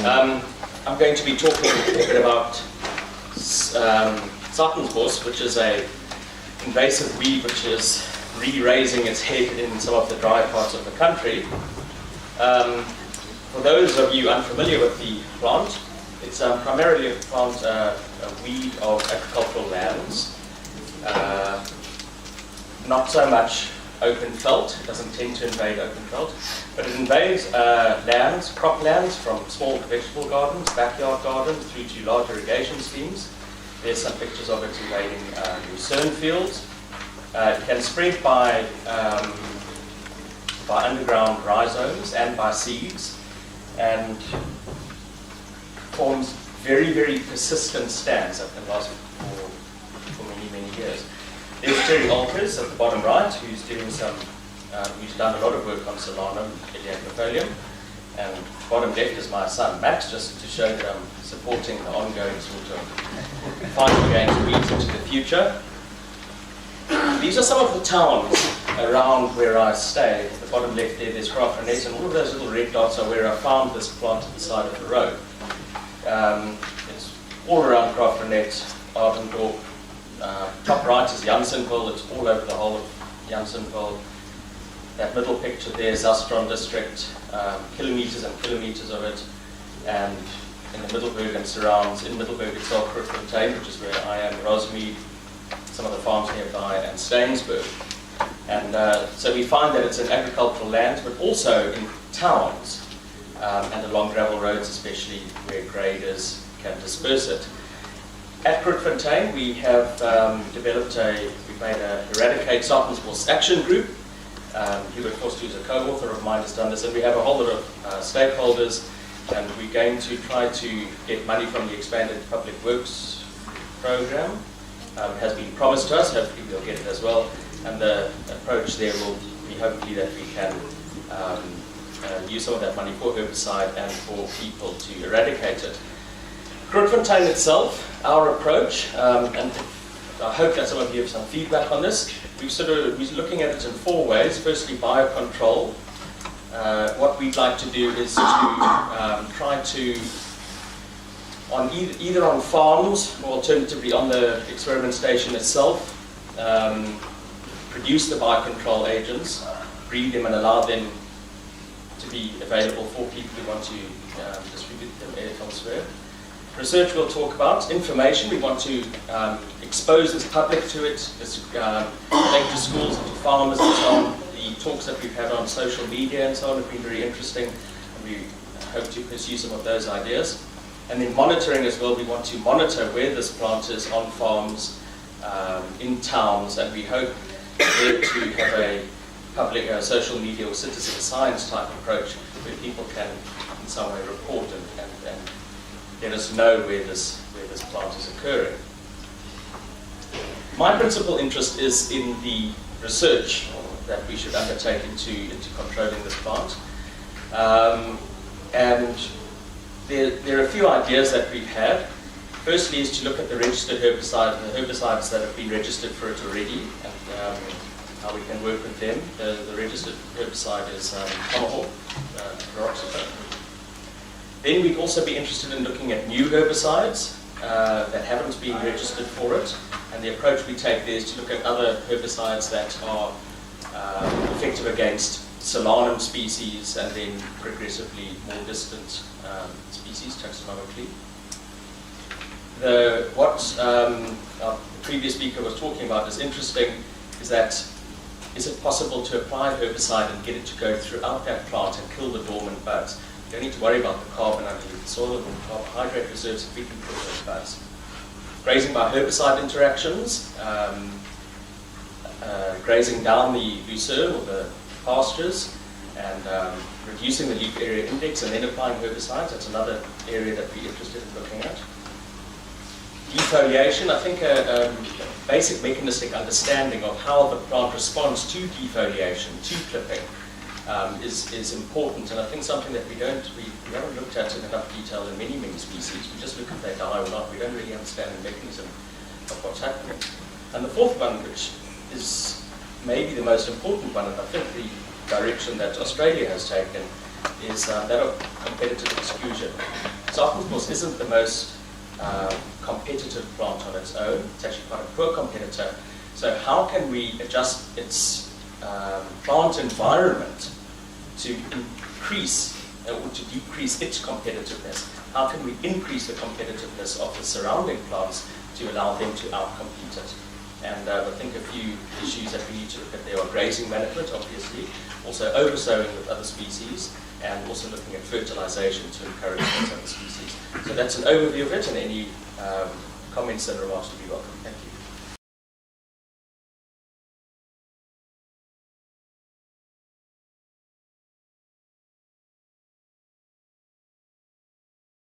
I'm going to be talking a bit about Satansbos, which is an invasive weed which is re-raising its head in some of the dry parts of the country. For those of you unfamiliar with the plant, it's primarily a plant, a weed of agricultural lands. Not so much open felt, it doesn't tend to invade open felt, but it invades lands, crop lands, from small vegetable gardens, backyard gardens, through to large irrigation schemes. There's some pictures of it invading lucerne fields. It can spread by underground rhizomes and by seeds, and forms very, very persistent stands that can last for many, many years. There's Terry Alkers at the bottom right, who's doing who's done a lot of work on Solanum, elaeagnifolium, and bottom left is my son Max, just to show that I'm supporting the ongoing sort of fight against weeds into the future. These are some of the towns around where I stay. At the bottom left there's Grootfontein, and all of those little red dots are where I found this plant at the side of the road. It's all around Grootfontein, Ardendorp. Top right is Janssenville, it's all over the whole of Janssenville. That middle picture there is Zastron district, kilometres and kilometres of it. And in the Middelburg and surrounds, in Middelburg itself, Grootfontein, which is where I am, Rosemead, some of the farms nearby, and Stainsburg. And so we find that it's in agricultural lands, but also in towns, and along gravel roads, especially where graders can disperse it. At Grootfontein, we have we've made a Eradicate Satansbos Action Group. Hubert Forster, who's a co-author of mine, has done this, and we have a whole lot of stakeholders, and we're going to try to get money from the expanded public works program. It has been promised to us, hopefully we'll get it as well, and the approach there will be hopefully that we can use some of that money for herbicide and for people to eradicate it. Grootfontein itself, our approach, and I hope that some of you have some feedback on this. We're looking at it in four ways. Firstly, biocontrol. What we'd like to do is to try to, either on farms or alternatively on the experiment station itself, produce the biocontrol agents, breed them and allow them to be available for people who want to distribute them elsewhere. Research we'll talk about. Information, we want to expose the public to it, take to schools and to farmers and so on. The talks that we've had on social media and so on have been very interesting, and we hope to pursue some of those ideas. And then monitoring as well, we want to monitor where this plant is on farms, in towns, and we hope there to have a public, social media or citizen science type approach where people can in some way report and let us know where this plant is occurring. My principal interest is in the research that we should undertake into controlling this plant. And there are a few ideas that we've had. Firstly is to look at the registered herbicides and the herbicides that have been registered for it already, and how we can work with them. The registered herbicide is Tomahawk, peroxide. Then we'd also be interested in looking at new herbicides that haven't been registered for it, and the approach we take there is to look at other herbicides that are effective against Solanum species and then progressively more distant species taxonomically. What our previous speaker was talking about is interesting, is that is it possible to apply herbicide and get it to go throughout that plant and kill the dormant buds? You don't need to worry about the carbon underneath the soil and the carbohydrate reserves if we can kill those buds. Grazing by herbicide interactions, grazing down the lucerne or the pastures, and reducing the leaf area index and then applying herbicides. That's another area that we're interested in looking at. Defoliation, I think a basic mechanistic understanding of how the plant responds to defoliation, to clipping, is important, and I think something that we haven't looked at in enough detail in many species. We just look if they die or not. We don't really understand the mechanism of what's happening. And the fourth one, which is maybe the most important one, and I think the direction that Australia has taken, is that of competitive exclusion. Satansbos isn't the most competitive plant on its own. It's actually quite a poor competitor. So how can we adjust its plant environment to increase or to decrease its competitiveness? How can we increase the competitiveness of the surrounding plants to allow them to outcompete it? And I think a few issues that we need to look at there are grazing management, obviously, also oversowing with other species, and also looking at fertilization to encourage those other species. So that's an overview of it, and any comments and remarks would be welcome. Thank you.